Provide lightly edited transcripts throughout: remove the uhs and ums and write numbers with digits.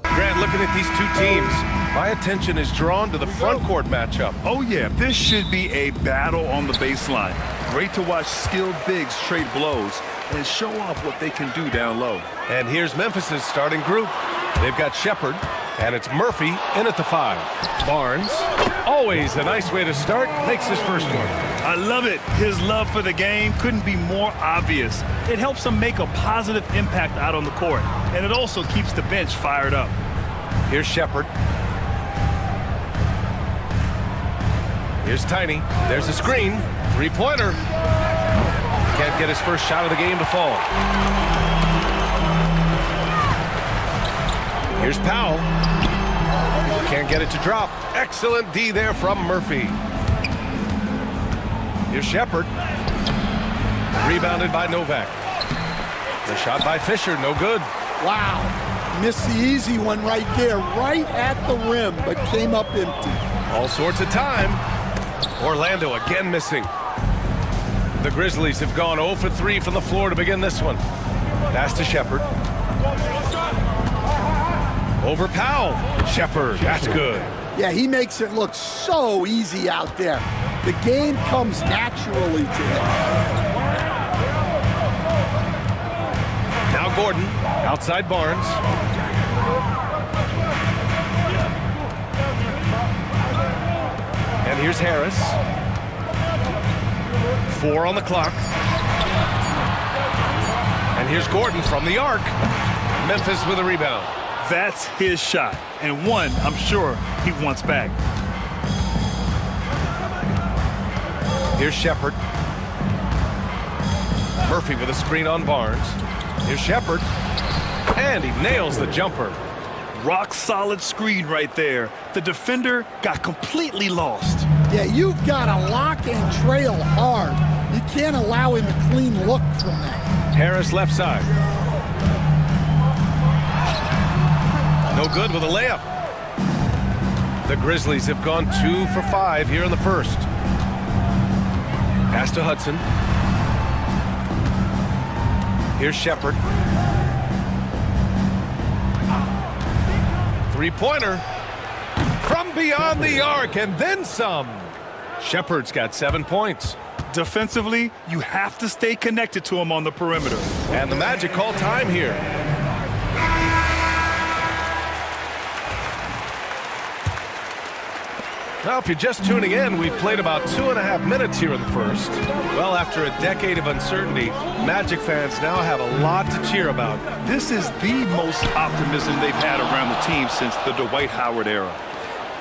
Grant, looking at these two teams, my attention is drawn to the front court matchup. Oh yeah, this should be a battle on the baseline. Great to watch skilled bigs trade blows and show off what they can do down low. And here's Memphis's starting group. They've got Shepard, and it's Murphy in at the 5. Barnes, always a nice way to start, makes his first one. I love it. His love for the game couldn't be more obvious. It helps him make a positive impact out on the court, and it also keeps the bench fired up. Here's Shepard. Here's Tiny. There's a screen. Three-pointer. Can't get his first shot of the game to fall. Here's Powell. Can't get it to drop. Excellent D there from Murphy. Here's Shepard. Rebounded by Novak. The shot by Fisher, no good. Wow. Missed the easy one right there, right at the rim, but came up empty. All sorts of time. Orlando again missing. The Grizzlies have gone 0 for 3 from the floor to begin this one. Pass to Shepard. Over Powell. Shepard, that's good. Yeah, he makes it look so easy out there. The game comes naturally to him. Now Gordon, outside Barnes. And here's Harris. 4 on the clock. And here's Gordon from the arc. Memphis with a rebound. That's his shot, and one I'm sure he wants back. Here's Shepard. Murphy with a screen on Barnes. Here's Shepard. And he nails the jumper. Rock solid screen right there. The defender got completely lost. Yeah, you've got to lock and trail hard. You can't allow him a clean look from that. Harris left side. No good with a layup. The Grizzlies have gone 2 for 5 here in the first. Pass to Hudson. Here's Shepard. Three-pointer from beyond the arc, and then some. Shepard's got 7 points. Defensively, you have to stay connected to him on the perimeter. And the Magic call time here. Now, if you're just tuning in, we've played about 2.5 minutes here in the first. Well, after a decade of uncertainty, Magic fans now have a lot to cheer about. This is the most optimism they've had around the team since the Dwight Howard era.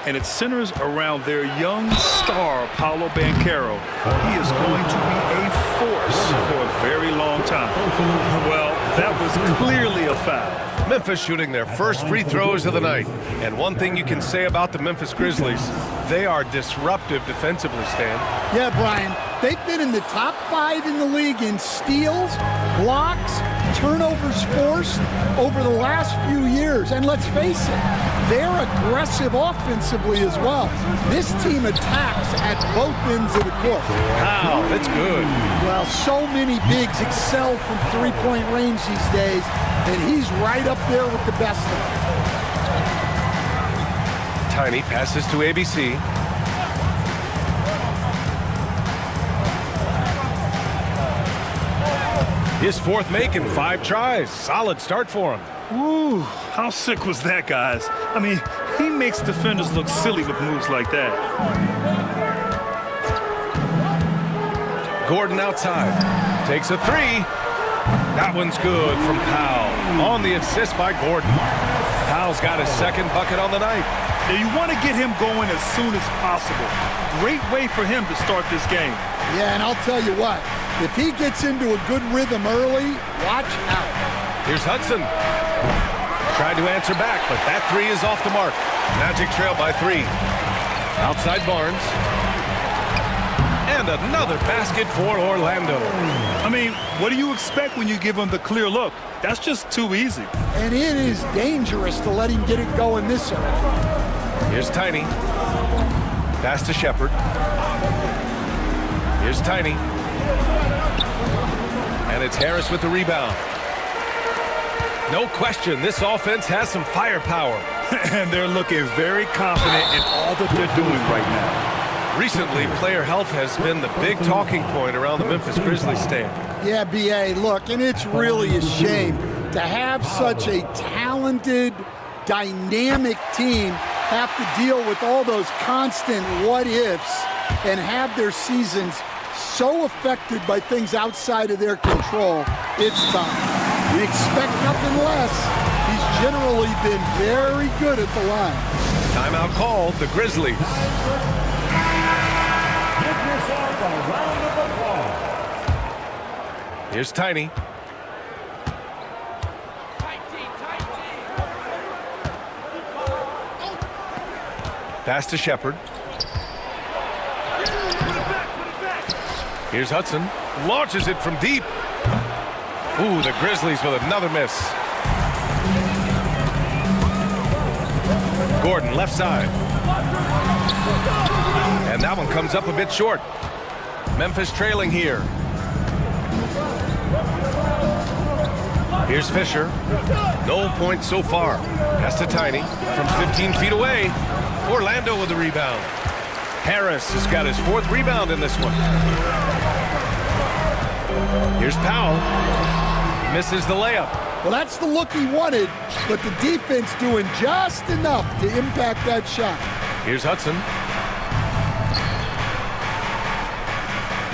And it centers around their young star, Paolo Banchero. He is going to be a force for a very long time. Well, that was clearly a foul. Memphis shooting their first free throws of the night. And one thing you can say about the Memphis Grizzlies, they are disruptive defensively, Stan. Yeah, Brian, they've been in the top 5 in the league in steals, blocks, turnovers forced over the last few years. And let's face it, they're aggressive offensively as well. This team attacks at both ends of the court. Wow, that's good. Well, so many bigs excel from three-point range these days, and he's right up there with the best of them. Tiny passes to ABC. His fourth make in 5 tries. Solid start for him. Ooh, how sick was that, guys? I mean, he makes defenders look silly with moves like that. Gordon outside. Takes a 3. That one's good from Powell. On the assist by Gordon. Powell's got his second bucket on the night. Now you want to get him going as soon as possible. Great way for him to start this game. Yeah, and I'll tell you what, if he gets into a good rhythm early, watch out. Here's Hudson. Tried to answer back, but that 3 is off the mark. Magic trail by 3. Outside Barnes. And another basket for Orlando. I mean, what do you expect when you give him the clear look? That's just too easy. And it is dangerous to let him get it going this early. Here's Tiny. Pass to Shepard. Here's Tiny. And it's Harris with the rebound. No question, this offense has some firepower. And they're looking very confident in all that they're doing right now. Recently, player health has been the big talking point around the Memphis Grizzlies stand. Yeah, B.A., look, and it's really a shame to have such a talented, dynamic team have to deal with all those constant what-ifs and have their seasons so affected by things outside of their control. It's tough. We expect nothing less. He's generally been very good at the line. Timeout called, the Grizzlies. Give yourself a round of applause. Here's Tiny. Pass to Shepard. Here's Hudson. Launches it from deep. Ooh, the Grizzlies with another miss. Gordon, left side. And that one comes up a bit short. Memphis trailing here. Here's Fisher. No points so far. Pass to Tiny from 15 feet away. Orlando with the rebound. Harris has got his fourth rebound in this one. Here's Powell. Misses the layup. Well, that's the look he wanted, but the defense doing just enough to impact that shot. Here's Hudson.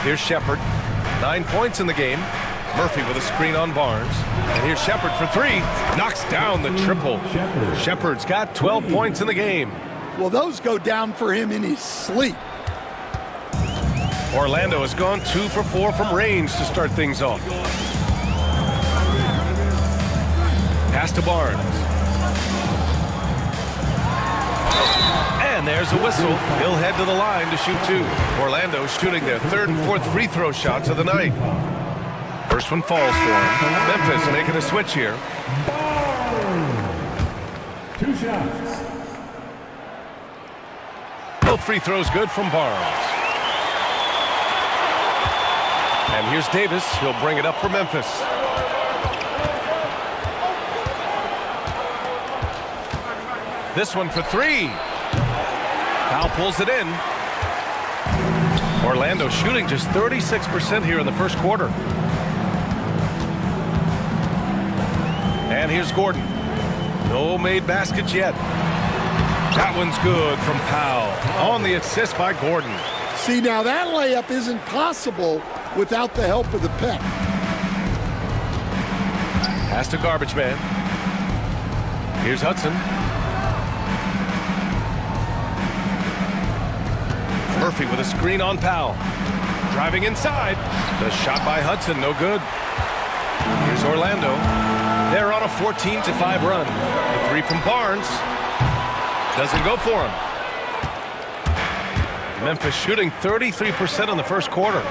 Here's Shepard. 9 points in the game. Murphy with a screen on Barnes. And here's Shepard for three. Knocks down the triple. Shepard's got 12 points in the game. Well, those go down for him in his sleep. Orlando has gone 2 for 4 from range to start things off. Pass to Barnes. And there's a whistle. He'll head to the line to shoot 2. Orlando shooting their third and fourth free throw shots of the night. First one falls for him. Memphis making a switch here. 2 shots. Both free throws good from Barnes. And here's Davis. He'll bring it up for Memphis. This one for 3. Powell pulls it in. Orlando shooting just 36% here in the first quarter. And here's Gordon. No made baskets yet. That one's good from Powell. On the assist by Gordon. See, now that layup isn't possible without the help of the pick. Pass to Garbage Man. Here's Hudson. Murphy with a screen on Powell. Driving inside. The shot by Hudson, no good. Here's Orlando. They're on a 14-5 run. The three from Barnes. Doesn't go for him. Memphis shooting 33% in the first quarter.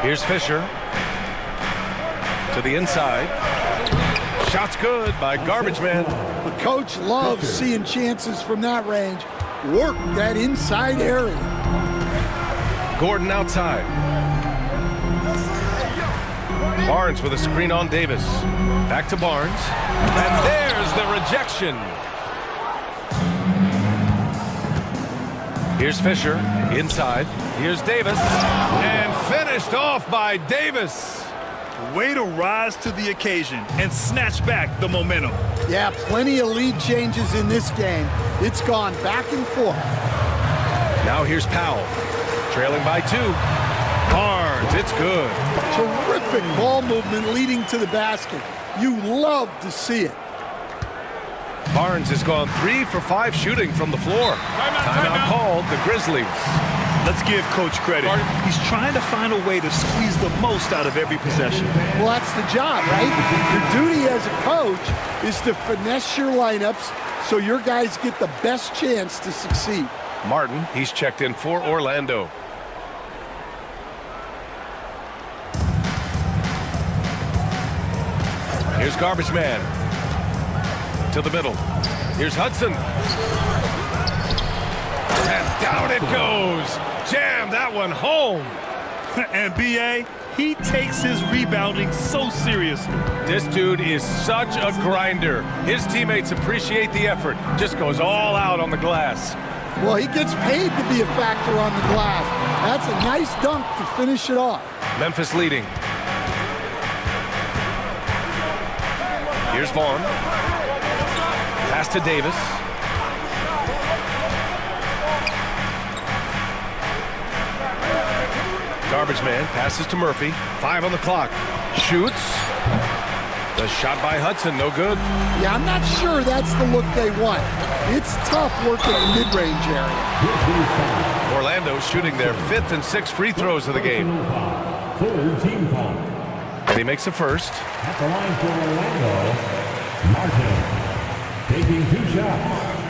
Here's Fisher. To the inside. Shot's good by Garbage Man. The coach loves seeing chances from that range. Work that inside area. Gordon outside. Barnes with a screen on Davis. Back to Barnes. And there's the rejection. Here's Fisher. Inside. Here's Davis. And finished off by Davis. Way to rise to the occasion and snatch back the momentum. Yeah, plenty of lead changes in this game. It's gone back and forth. Now here's Powell. Trailing by 2. Barnes, it's good. Terrific ball movement leading to the basket. You love to see it. Barnes has gone 3 for 5 shooting from the floor. Timeout called, the Grizzlies. Let's give Coach credit. He's trying to find a way to squeeze the most out of every possession. Well, that's the job, right? Your duty as a coach is to finesse your lineups so your guys get the best chance to succeed. Martin, he's checked in for Orlando. Here's Garbage Man. To the middle. Here's Hudson. And down it goes. Jam that one home. And B.A., He takes his rebounding so seriously. This dude is such a grinder. His teammates appreciate the effort. Just goes all out on the glass. Well, he gets paid to be a factor on the glass. That's a nice dunk to finish it off. Memphis leading. Here's Vaughn. Pass to Davis. Garbage man passes to Murphy. 5 on the clock. Shoots. The shot by Hudson, no good. Yeah, I'm not sure that's the look they want. It's tough working the mid-range area. Orlando shooting their 5th and 6th free throws of the game. Full team foul. And he makes the first. At the line for Orlando, Martin taking 2 shots.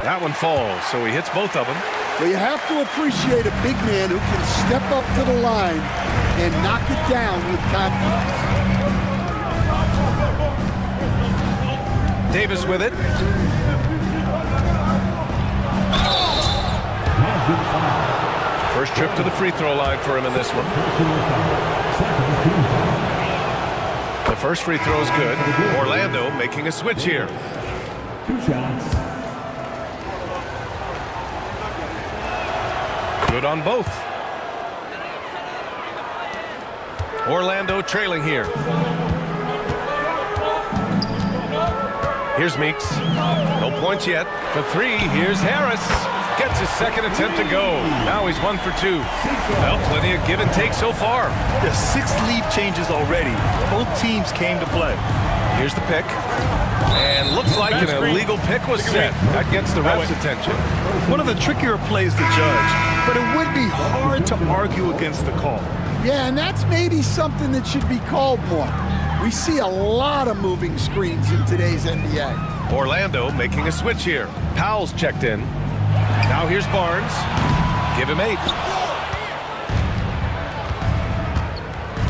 That one falls, so he hits both of them. But you have to appreciate a big man who can step up to the line and knock it down with confidence. Davis with it. First trip to the free throw line for him in this one. The first free throw is good. Orlando making a switch here. 2 shots. Good on both. Orlando trailing here. Here's Meeks. No points yet. For 3, here's Harris. Gets his second attempt to go. Now he's 1 for 2. Well, plenty of give and take so far. There's 6 lead changes already. Both teams came to play. Here's the pick. And looks like an illegal pick was set. That gets the ref's attention. One of the trickier plays to judge, but it would be hard to argue against the call. Yeah, and that's maybe something that should be called more. We see a lot of moving screens in today's NBA. Orlando making a switch here. Powell's checked in. Now here's Barnes. Give him 8.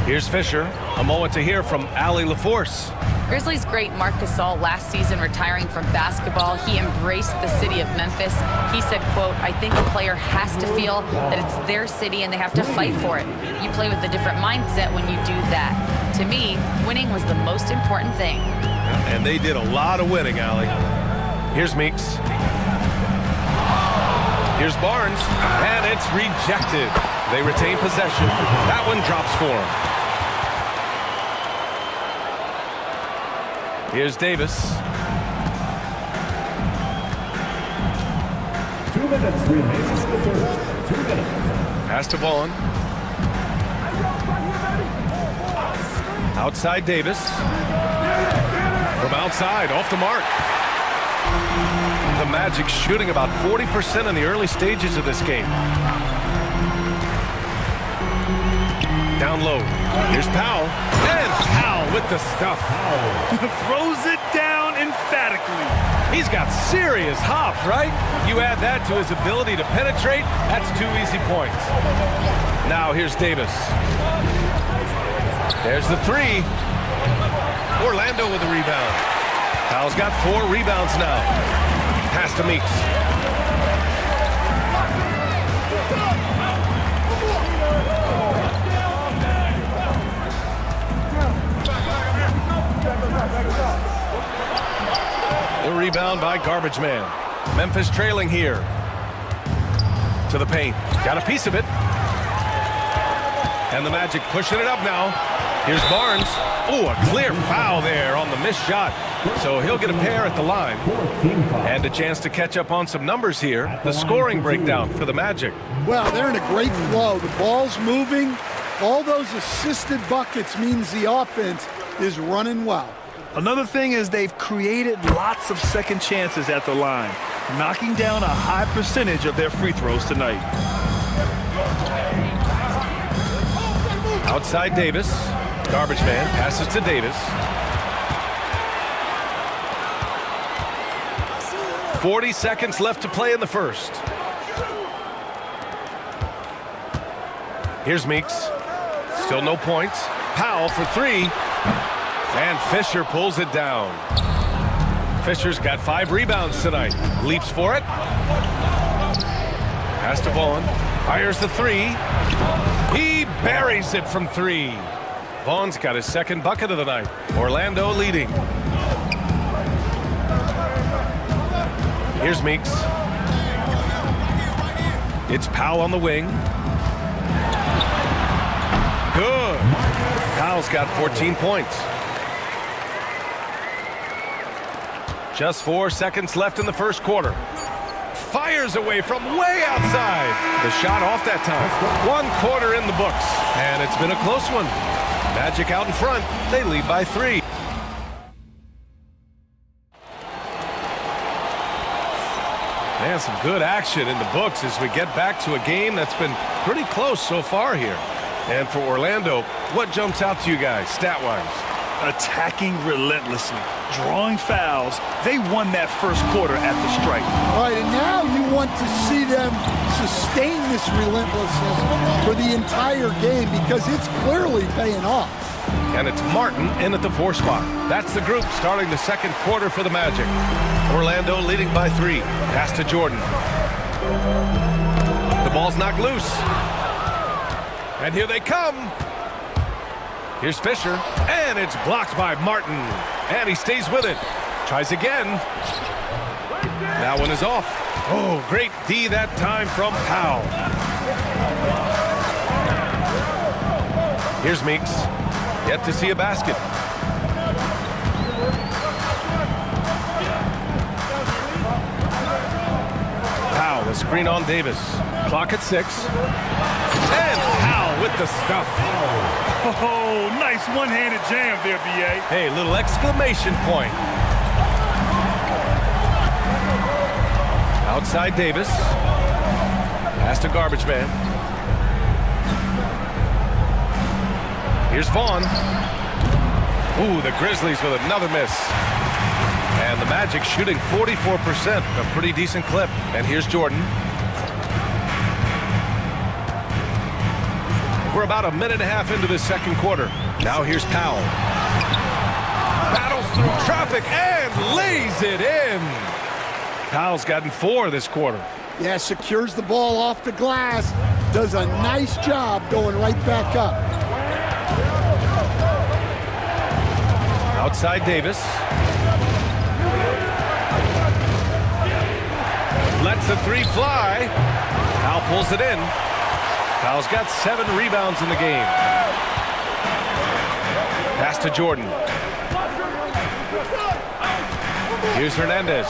Here's Fisher. A moment to hear from Allie LaForce. Grizzlies great Marc Gasol last season retiring from basketball. He embraced the city of Memphis. He said, quote, "I think a player has to feel that it's their city and they have to fight for it. You play with a different mindset when you do that. To me, winning was the most important thing." And they did a lot of winning, Allie. Here's Meeks. Here's Barnes. And it's rejected. They retain possession. That one drops for him. Here's Davis. 2 minutes remaining in the third. 2 minutes. Pass to Vaughn. Outside Davis. From outside, off the mark. The Magic shooting about 40% in the early stages of this game. Down low. Here's Powell. And Powell with the stuff. Throws it down emphatically. He's got serious hops, right? You add that to his ability to penetrate, that's 2 easy points. Now here's Davis. There's the 3. Orlando with the rebound. Powell's got 4 rebounds now. Pass to Meeks. The rebound by Garbage Man. Memphis trailing here. To the paint. Got a piece of it. And the Magic pushing it up now. Here's Barnes. Oh, a clear foul there on the missed shot. So he'll get a pair at the line. And a chance to catch up on some numbers here. The scoring breakdown for the Magic. Well, they're in a great flow. The ball's moving. All those assisted buckets means the offense is running well. Another thing is they've created lots of second chances at the line, knocking down a high percentage of their free throws tonight. Outside Davis. Garbage man passes to Davis. 40 seconds left to play in the first. Here's Meeks. Still no points. Powell for 3. And Fisher pulls it down. Fisher's got 5 rebounds tonight. Leaps for it. Pass to Vaughn. Fires the three. He buries it from three. Vaughn's got his second bucket of the night. Orlando leading. Here's Meeks. It's Powell on the wing. Good. Powell's got 14 points. Just 4 seconds left in the first quarter. Fires away from way outside. The shot off that time. 1 quarter in the books. And it's been a close one. Magic out in front. They lead by 3. Man, some good action in the books as we get back to a game that's been pretty close so far here. And for Orlando, what jumps out to you guys, stat-wise? Attacking relentlessly, drawing fouls. They won that first quarter at the stripe. All right, and now you want to see them sustain this relentlessness for the entire game because it's clearly paying off. And it's Martin in at the 4 spot. That's the group starting the second quarter for the Magic. Orlando leading by 3. Pass to Jordan. The ball's knocked loose. And here they come. Here's Fisher. And it's blocked by Martin. And he stays with it. Tries again. That one is off. Oh, great D that time from Powell. Here's Meeks. Yet to see a basket. Powell, a screen on Davis. Clock at 6. And Powell with the stuff. Oh, nice one-handed jam there, B.A. Hey, little exclamation point. Outside Davis. Pass to Garbage Man. Here's Vaughn. Ooh, the Grizzlies with another miss. And the Magic shooting 44%, a pretty decent clip. And here's Jordan. We're about a minute and a half into this second quarter. Now here's Powell. Battles through traffic and lays it in. Powell's gotten 4 this quarter. Yeah, secures the ball off the glass. Does a nice job going right back up. Outside Davis. Lets the 3 fly. Powell pulls it in. Powell's got 7 rebounds in the game. Pass to Jordan. Here's Hernandez.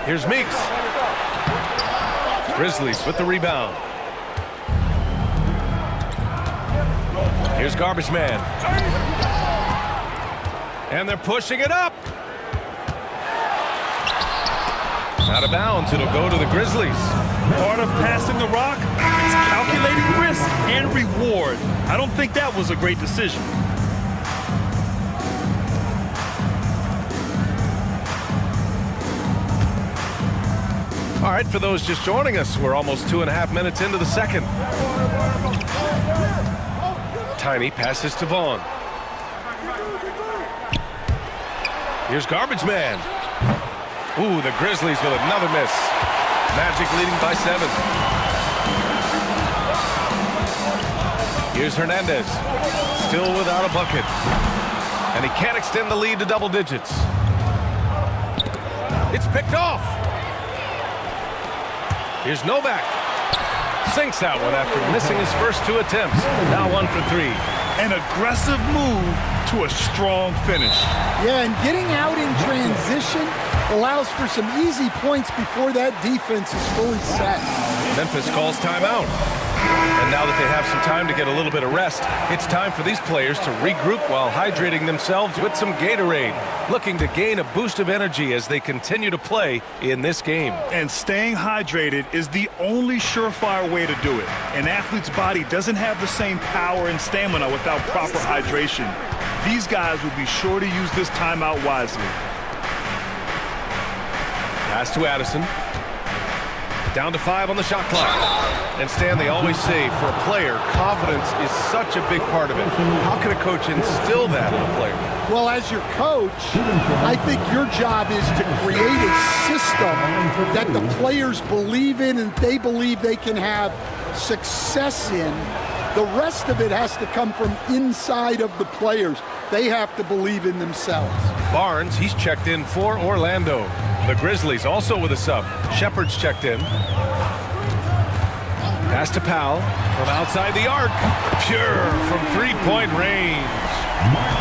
Here's Meeks. Grizzlies with the rebound. Here's Garbage Man. And they're pushing it up. Out of bounds, it'll go to the Grizzlies. Part of passing the rock is calculating risk and reward. I don't think that was a great decision. All right, for those just joining us, we're almost 2.5 minutes into the second. Tiny passes to Vaughn. Here's Garbage Man. Ooh, the Grizzlies with another miss. Magic leading by 7. Here's Hernandez. Still without a bucket. And he can't extend the lead to double digits. It's picked off. Here's Novak. Sinks that one after missing his first 2 attempts. Now 1 for 3. An aggressive move to a strong finish. Yeah, and getting out in transition allows for some easy points before that defense is fully set. Memphis calls timeout. And now that they have some time to get a little bit of rest, it's time for these players to regroup while hydrating themselves with some Gatorade, looking to gain a boost of energy as they continue to play in this game. And staying hydrated is the only surefire way to do it. An athlete's body doesn't have the same power and stamina without proper hydration. These guys will be sure to use this timeout wisely. Pass to Addison. Down to 5 on the shot clock. And Stan, they always say, for a player, confidence is such a big part of it. How can a coach instill that in a player? Well, as your coach, I think your job is to create a system that the players believe in and they believe they can have success in. The rest of it has to come from inside of the players. They have to believe in themselves. Barnes, he's checked in for Orlando. The Grizzlies also with a sub. Shepard's checked in. Pass to Powell from outside the arc. Pure from three-point range.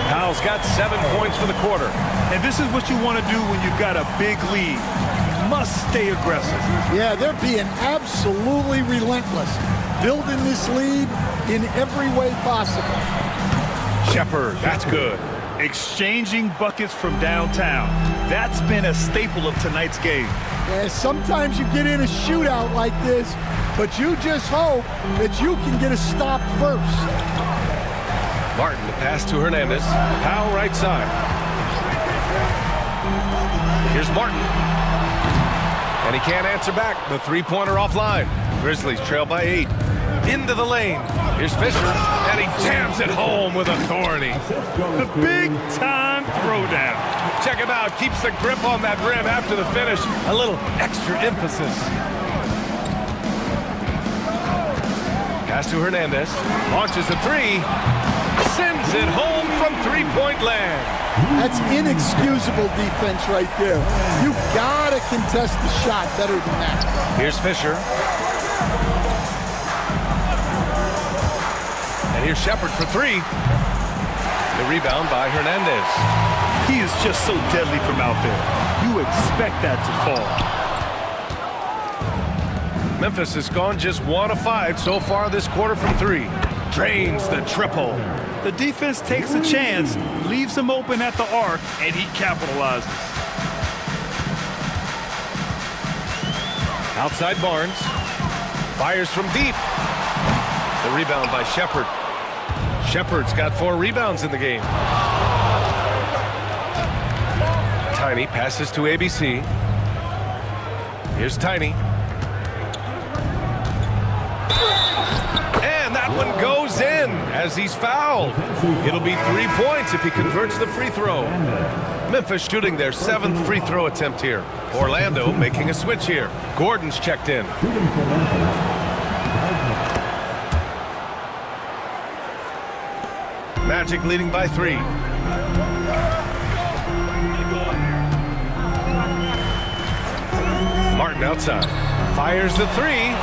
Powell's got 7 points for the quarter. And this is what you want to do when you've got a big lead. You must stay aggressive. Yeah, they're being absolutely relentless, building this lead in every way possible. Shepard, that's good. Exchanging buckets from downtown. That's been a staple of tonight's game. Yeah, sometimes you get in a shootout like this, but you just hope that you can get a stop first. Martin, the pass to Hernandez. Powell right side. Here's Martin. And he can't answer back. The three-pointer offline. Grizzlies trail by 8. Into the lane. Here's Fisher. And he jams it home with authority. The big-time throwdown. Check him out. Keeps the grip on that rim after the finish. A little extra emphasis. Pass to Hernandez. Launches a three. Sends it home from three-point land. That's inexcusable defense right there. You gotta contest the shot better than that. Here's Fisher. And here's Shepard for three. The rebound by Hernandez. He is just so deadly from out there. You expect that to fall. Memphis has gone just 1 of 5 so far this quarter from three. Drains the triple. The defense takes a chance, leaves him open at the arc, and he capitalizes. Outside Barnes. Fires from deep. The rebound by Shepard. Shepard's got 4 rebounds in the game. Tiny passes to ABC. Here's Tiny. And that one goes in as he's fouled. It'll be 3 points if he converts the free throw. Memphis shooting their 7th free throw attempt here. Orlando making a switch here. Gordon's checked in. Magic leading by 3. Martin outside. Fires the 3.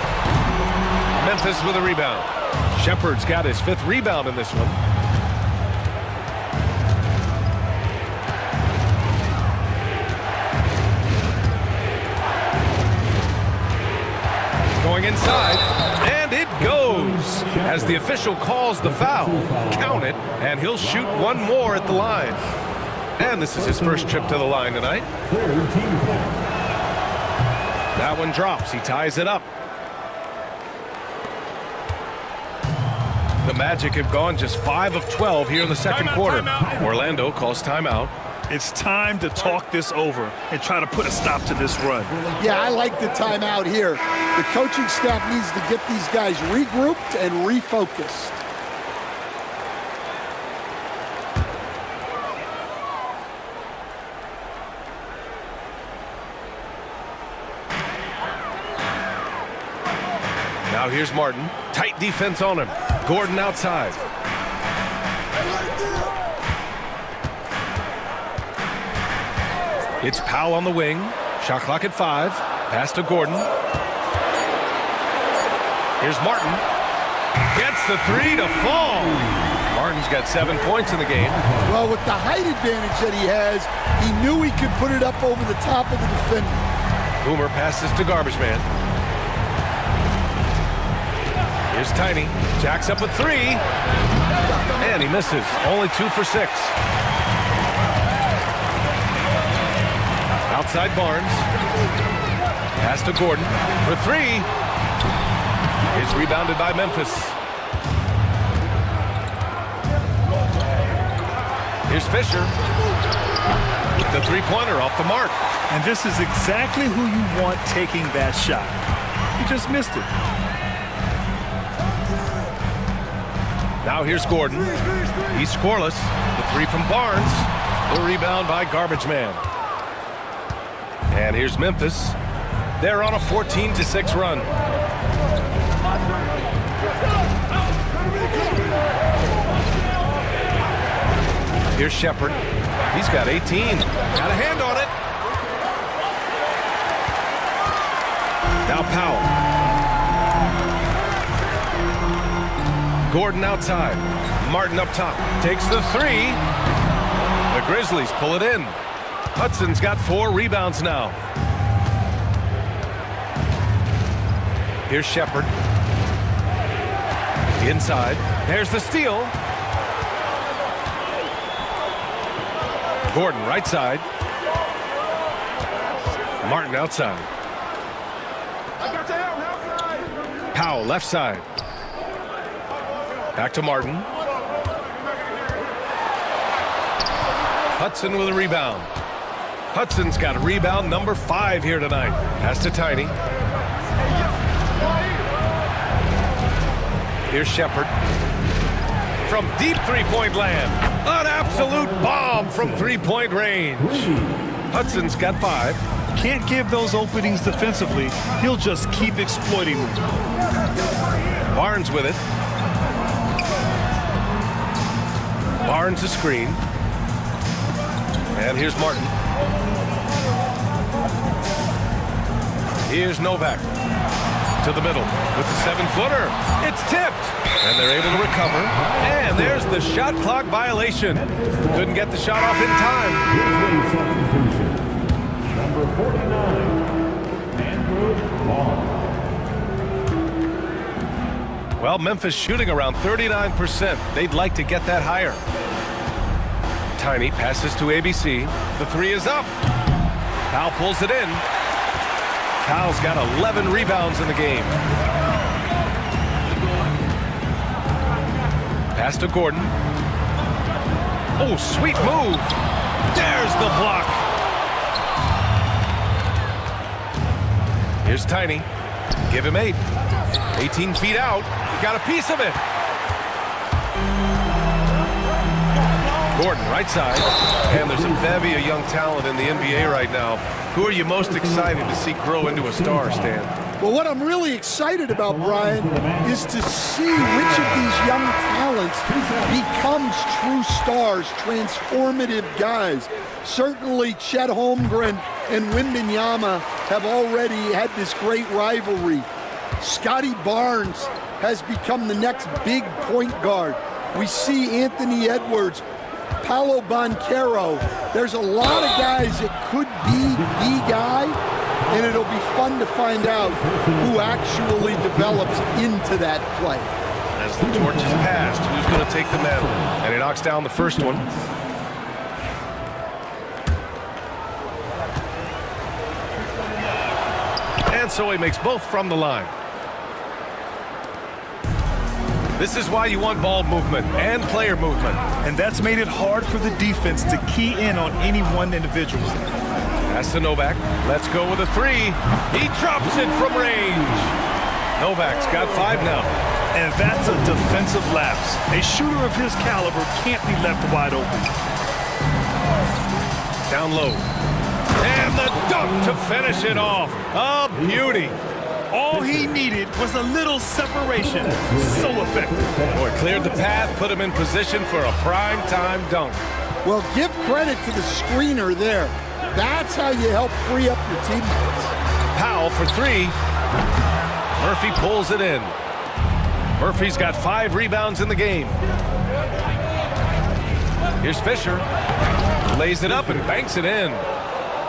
Memphis with a rebound. Shepard's got his 5th rebound in this one. Going inside, and it goes as the official calls the foul. Count it, and he'll shoot 1 more at the line. And this is his first trip to the line tonight. That one drops. He ties it up. The Magic have gone just 5 of 12 here in the second quarter. Orlando calls timeout. It's time to talk this over and try to put a stop to this run. Yeah, I like the timeout here. The coaching staff needs to get these guys regrouped and refocused. Now here's Martin. Tight defense on him. Gordon outside. It's Powell on the wing. Shot clock at 5. Pass to Gordon. Here's Martin. Gets the 3 to fall. Martin's got 7 points in the game. Well, with the height advantage that he has, he knew he could put it up over the top of the defender. Boomer passes to Garbage Man. Here's Tiny. Jacks up with 3. And he misses. Only 2 for 6. Outside Barnes. Pass to Gordon for 3. It's rebounded by Memphis. Here's Fisher. With the three-pointer off the mark. And this is exactly who you want taking that shot. He just missed it. Now here's Gordon. He's scoreless. The three from Barnes. The rebound by Garbage Man. And here's Memphis. They're on a 14-6 run. Here's Shepard. He's got 18. Got a hand on it. Now Powell. Gordon outside. Martin up top. Takes the three. The Grizzlies pull it in. Hudson's got 4 rebounds now. Here's Shepard. Inside. There's the steal. Gordon right side. Martin outside. Powell left side. Back to Martin. Hudson with a rebound. Hudson's got rebound number 5 here tonight. Pass to Tiny. Here's Shepard. From deep three-point land. An absolute bomb from three-point range. Hudson's got 5. Can't give those openings defensively. He'll just keep exploiting them. Barnes with it. Barnes a screen. And here's Martin. Here's Novak. To the middle with the 7-footer. It's tipped. And they're able to recover. And there's the shot clock violation. Couldn't get the shot off in time. Number 49, Andrew Long. Well, Memphis shooting around 39%. They'd like to get that higher. Tiny passes to ABC. The 3 is up. Powell pulls it in. Powell's got 11 rebounds in the game. Pass to Gordon. Oh, sweet move. There's the block. Here's Tiny. Give him 8. 18 feet out. He got a piece of it. Gordon, right side. And there's a bevy of young talent in the NBA right now. Who are you most excited to see grow into a star, Stan? Well, what I'm really excited about, Brian, is to see which of these young talents becomes true stars, transformative guys. Certainly, Chet Holmgren and Wembanyama have already had this great rivalry. Scotty Barnes has become the next big point guard. We see Anthony Edwards, Paolo Banchero. There's a lot of guys that could be the guy, and it'll be fun to find out who actually develops into that play. As the torch is passed, who's going to take the mantle? And he knocks down the first one. And so he makes both from the line. This is why you want ball movement and player movement. And that's made it hard for the defense to key in on any one individual. Pass to Novak. Let's go with a 3. He drops it from range. Novak's got 5 now. And that's a defensive lapse. A shooter of his caliber can't be left wide open. Down low. And the dunk to finish it off. A beauty. All he needed was a little separation. So effective. Boy, cleared the path, put him in position for a prime-time dunk. Well, give credit to the screener there. That's how you help free up your teammates. Powell for 3. Murphy pulls it in. Murphy's got 5 rebounds in the game. Here's Fisher. Lays it up and banks it in.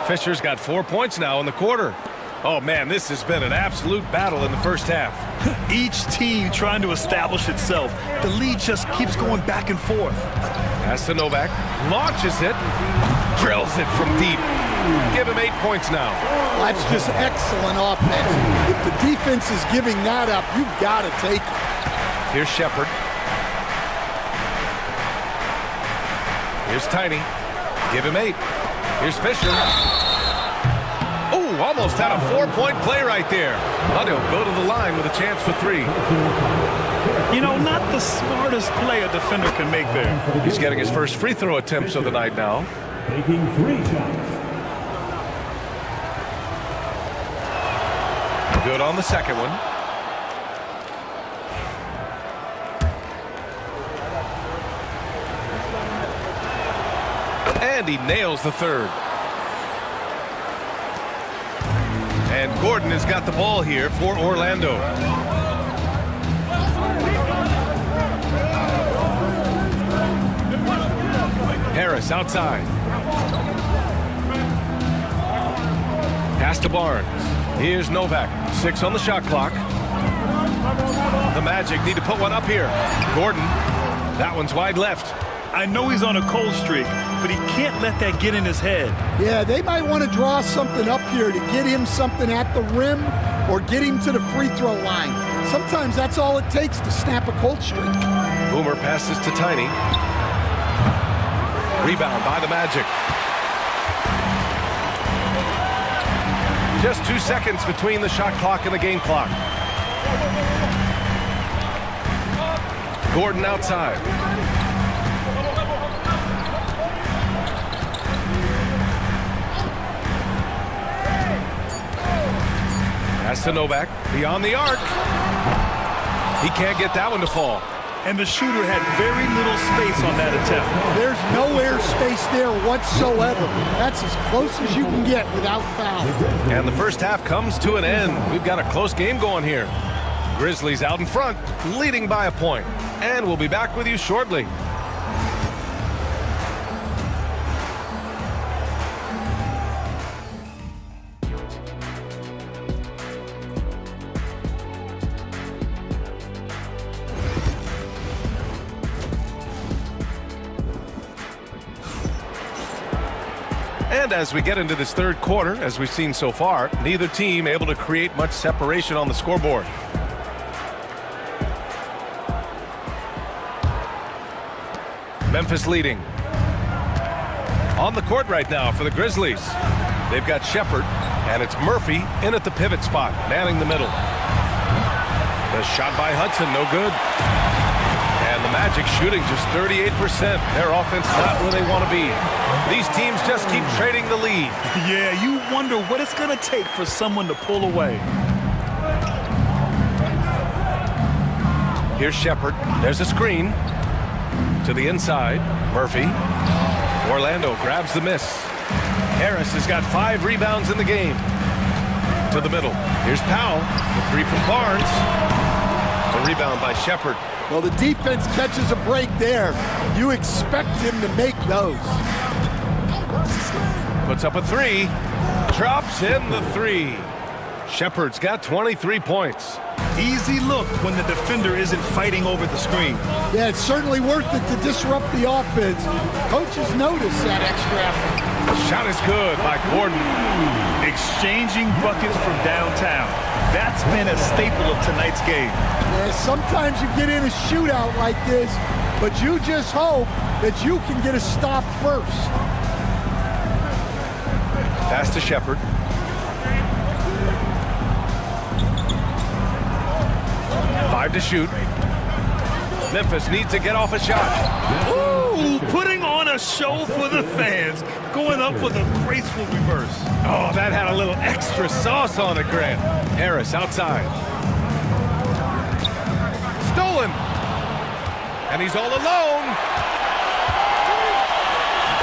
Fisher's got 4 points now in the quarter. Oh, man, this has been an absolute battle in the first half. Each team trying to establish itself. The lead just keeps going back and forth. Pass to Novak. Launches it. Drills it from deep. Give him 8 points now. That's just excellent offense. If the defense is giving that up, you've got to take it. Here's Shepard. Here's Tiny. Give him 8. Here's Fisher. Oh, almost had a 4-point play right there. But he'll go to the line with a chance for 3. You know, not the smartest play a defender can make there. He's getting his first free throw attempts of the night now. Taking 3 shots. Good on the second one. And he nails the third. And Gordon has got the ball here for Orlando. Harris outside. Pass to Barnes. Here's Novak. 6 on the shot clock. The Magic need to put one up here. Gordon. That one's wide left. I know he's on a cold streak, but he can't let that get in his head. Yeah, they might want to draw something up here to get him something at the rim or get him to the free throw line. Sometimes that's all it takes to snap a cold streak. Boomer passes to Tiny. Rebound by the Magic. Just 2 seconds between the shot clock and the game clock. Gordon outside. Pass to Novak. Beyond the arc. He can't get that one to fall. And the shooter had very little space on that attempt. There's no air space there whatsoever. That's as close as you can get without foul. And the first half comes to an end. We've got a close game going here. Grizzlies out in front, leading by a point. And we'll be back with you shortly. And as we get into this third quarter, as we've seen so far, neither team able to create much separation on the scoreboard. Memphis leading. On the court right now for the Grizzlies. They've got Shepherd, and it's Murphy in at the pivot spot, manning the middle. The shot by Hudson, no good. And the Magic shooting just 38%. Their offense not where they want to be. These teams just keep trading the lead. Yeah, you wonder what it's going to take for someone to pull away. Here's Shepherd. There's a screen. To the inside. Murphy. Orlando grabs the miss. Harris has got 5 rebounds in the game. To the middle. Here's Powell. The 3 from Barnes. The rebound by Shepherd. Well, the defense catches a break there. You expect him to make those. Puts up a 3. Drops in the 3. Shepherd's got 23 points. Easy look when the defender isn't fighting over the screen. Yeah, it's certainly worth it to disrupt the offense. Coaches notice that extra effort. Shot is good by Gordon. Exchanging buckets from downtown. That's been a staple of tonight's game. Yeah, sometimes you get in a shootout like this, but you just hope that you can get a stop first. Pass to Shepherd. Five to shoot. Memphis needs to get off a shot. Ooh, putting on a show for the fans. Going up with a graceful reverse. Oh, that had a little extra sauce on it, Grant. Harris outside. Stolen. And he's all alone.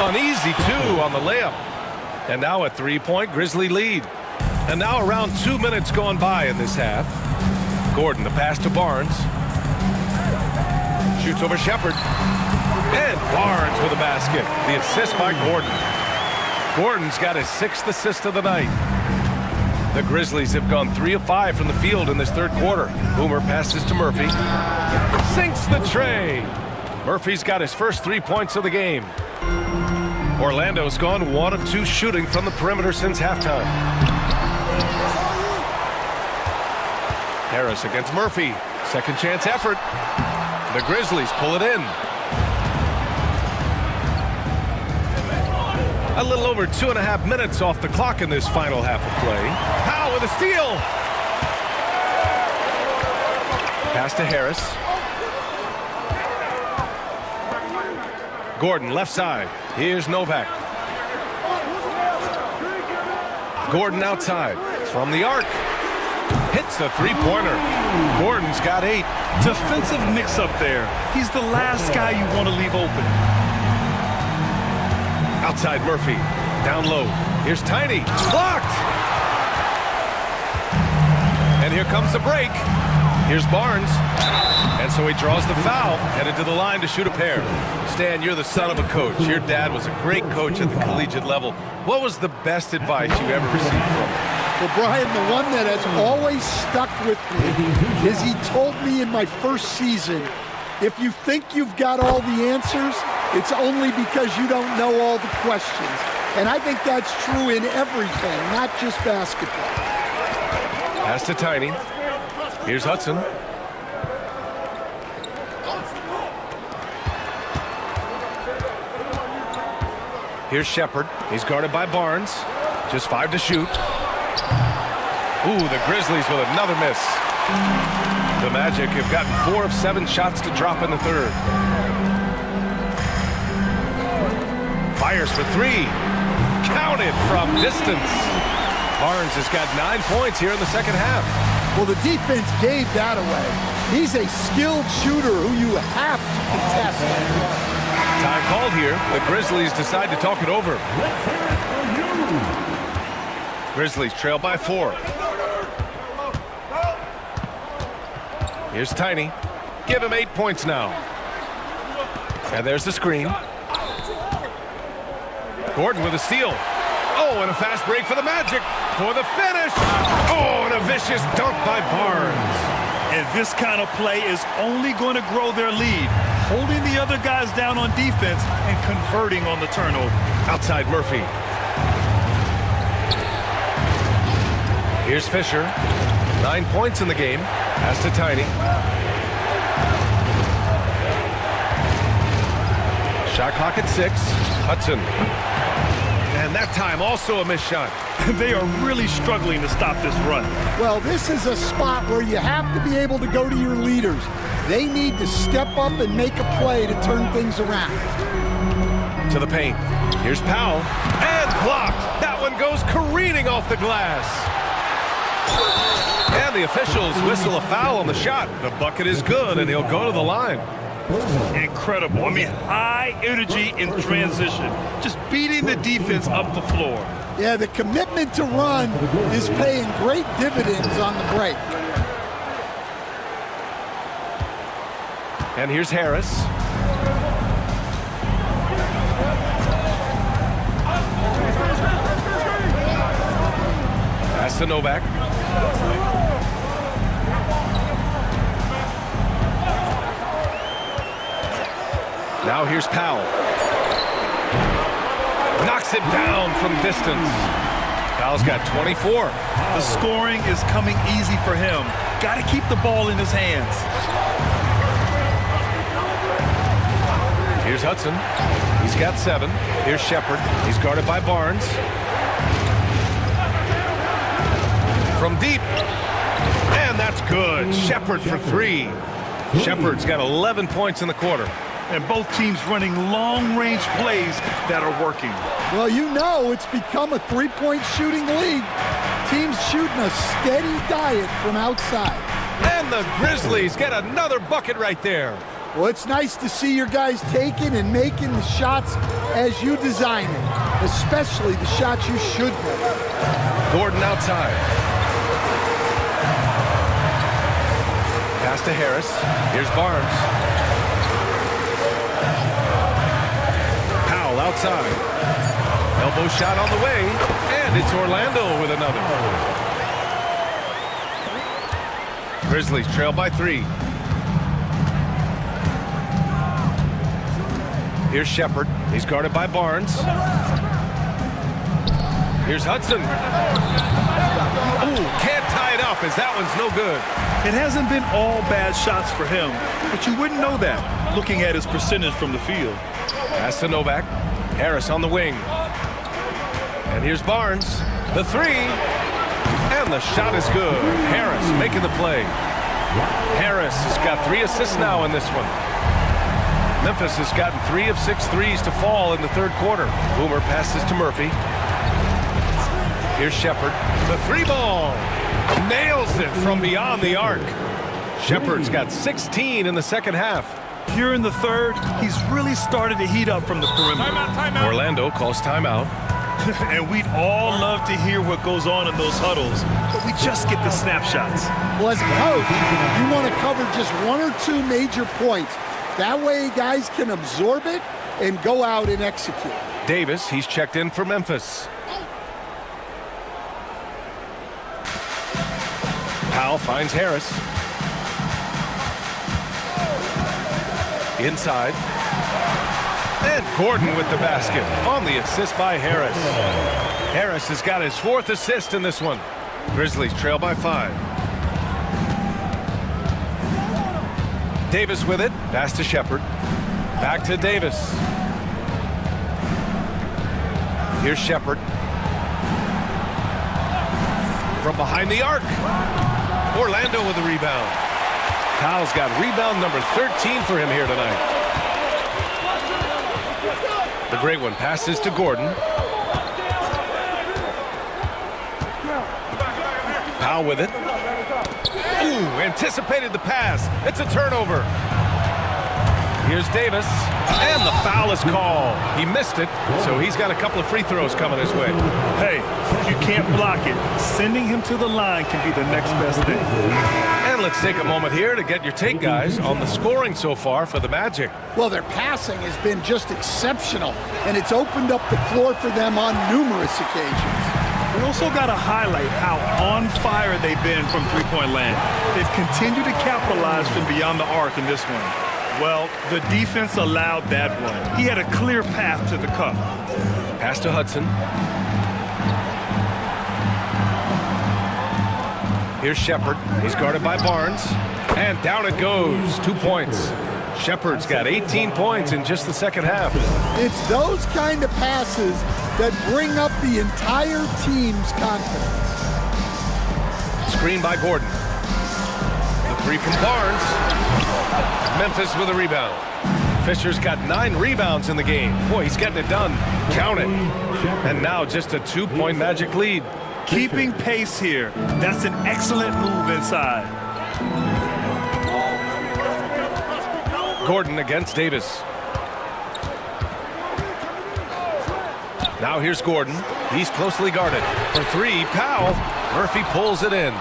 An easy 2 on the layup. And now a 3-point Grizzly lead. And now around 2 minutes gone by in this half. Gordon, the pass to Barnes. Shoots over Shepherd. And Barnes with a basket. The assist by Gordon. Gordon's got his 6th assist of the night. The Grizzlies have gone 3 of 5 from the field in this third quarter. Boomer passes to Murphy. Sinks the tray. Murphy's got his first 3 points of the game. Orlando's gone 1 of 2 shooting from the perimeter since halftime. Harris against Murphy. Second chance effort. The Grizzlies pull it in. A little over 2.5 minutes off the clock in this final half of play. Powell with a steal. Pass to Harris. Gordon, left side. Here's Novak. Gordon outside. From the arc. Hits a three-pointer. Gordon's got 8. Defensive mix-up there. He's the last guy you want to leave open. Outside Murphy. Down low. Here's Tiny. Blocked! And here comes the break. Here's Barnes. And so he draws the foul, headed to the line to shoot a pair. Stan, you're the son of a coach. Your dad was a great coach at the collegiate level. What was the best advice you ever received from him? Well, Brian, the one that has always stuck with me is he told me in my first season, if you think you've got all the answers, it's only because you don't know all the questions. And I think that's true in everything, not just basketball. Pass to Tiny. Here's Hudson. Here's Shepard. He's guarded by Barnes. Just 5 to shoot. Ooh, the Grizzlies with another miss. The Magic have gotten 4 of 7 shots to drop in the third. Fires for 3. Counted from distance. Barnes has got 9 points here in the second half. Well, the defense gave that away. He's a skilled shooter who you have to contest. Time called here. The Grizzlies decide to talk it over. Grizzlies trail by 4. Here's Tiny. Give him 8 points now. And there's the screen. Gordon with a steal. Oh, and a fast break for the Magic for the finish. Oh, and a vicious dunk by Barnes. And this kind of play is only going to grow their lead, holding the other guys down on defense and converting on the turnover. Outside Murphy. Here's Fisher. 9 points in the game. Pass to Tiny. Shot clock at 6. Hudson. And that time also a missed shot. They are really struggling to stop this run. Well, this is a spot where you have to be able to go to your leaders. They need to step up and make a play to turn things around. To the paint. Here's Powell. And blocked. That one goes careening off the glass. And the officials whistle a foul on the shot. The bucket is good, and he'll go to the line. Incredible. I mean, high energy in transition. Just beating the defense up the floor. Yeah, the commitment to run is paying great dividends on the break. And here's Harris. Pass to Novak. Now here's Powell. Knocks it down from distance. Powell's got 24. The scoring is coming easy for him. Got to keep the ball in his hands. Here's Hudson. He's got 7. Here's Shepard. He's guarded by Barnes. From deep. And that's good. Shepard for 3. Shepard's got 11 points in the quarter. And both teams running long-range plays that are working. Well, you know it's become a three-point shooting league. Teams shooting a steady diet from outside. And the Grizzlies get another bucket right there. Well, it's nice to see your guys taking and making the shots as you design it, especially the shots you should make. Gordon outside. Pass to Harris. Here's Barnes. Powell outside. Elbow shot on the way, and it's Orlando with another. Grizzlies trail by 3. Here's Shepard. He's guarded by Barnes. Here's Hudson. Ooh, can't tie it up as that one's no good. It hasn't been all bad shots for him, but you wouldn't know that looking at his percentage from the field. Pass to Novak. Harris on the wing. And here's Barnes. The 3. And the shot is good. Harris making the play. Harris has got 3 assists now in this one. Memphis has gotten 3 of 6 threes to fall in the third quarter. Boomer passes to Murphy. Here's Shepard. The 3-ball. Nails it from beyond the arc. Shepard's got 16 in the second half. Here in the third, he's really started to heat up from the perimeter. Timeout. Orlando calls timeout. And we'd all love to hear what goes on in those huddles, but we just get the snapshots. Well, as a coach, you want to cover just 1 or 2 major points. That way guys can absorb it and go out and execute. Davis, he's checked in for Memphis. Powell finds Harris. Inside. And Gordon with the basket on the assist by Harris. Harris has got his 4th assist in this one. Grizzlies trail by 5. Davis with it. Pass to Shepard. Back to Davis. Here's Shepard. From behind the arc. Orlando with the rebound. Powell's got rebound number 13 for him here tonight. The great one passes to Gordon. Powell with it. Ooh, anticipated the pass. It's a turnover. Here's Davis. And the foul is called. He missed it, so he's got a couple of free throws coming his way. Hey, if you can't block it, sending him to the line can be the next best thing. And let's take a moment here to get your take, guys, on the scoring so far for the Magic. Well, their passing has been just exceptional, and it's opened up the floor for them on numerous occasions. We also got to highlight how on fire they've been from three-point land. They've continued to capitalize from beyond the arc in this one. Well, the defense allowed that one. He had a clear path to the cup. Pass to Hudson. Here's Shepard. He's guarded by Barnes. And down it goes. 2 points. Shepard's got 18 points in just the second half. It's those kind of passes that bring up the entire team's confidence. Screen by Gordon. The 3 from Barnes. Memphis with a rebound. Fisher's got 9 rebounds in the game. Boy, he's getting it done. Count it. And now just a 2-point Magic lead. Keeping pace here. That's an excellent move inside. Gordon against Davis. Now here's Gordon. He's closely guarded. For 3, Powell. Murphy pulls it in.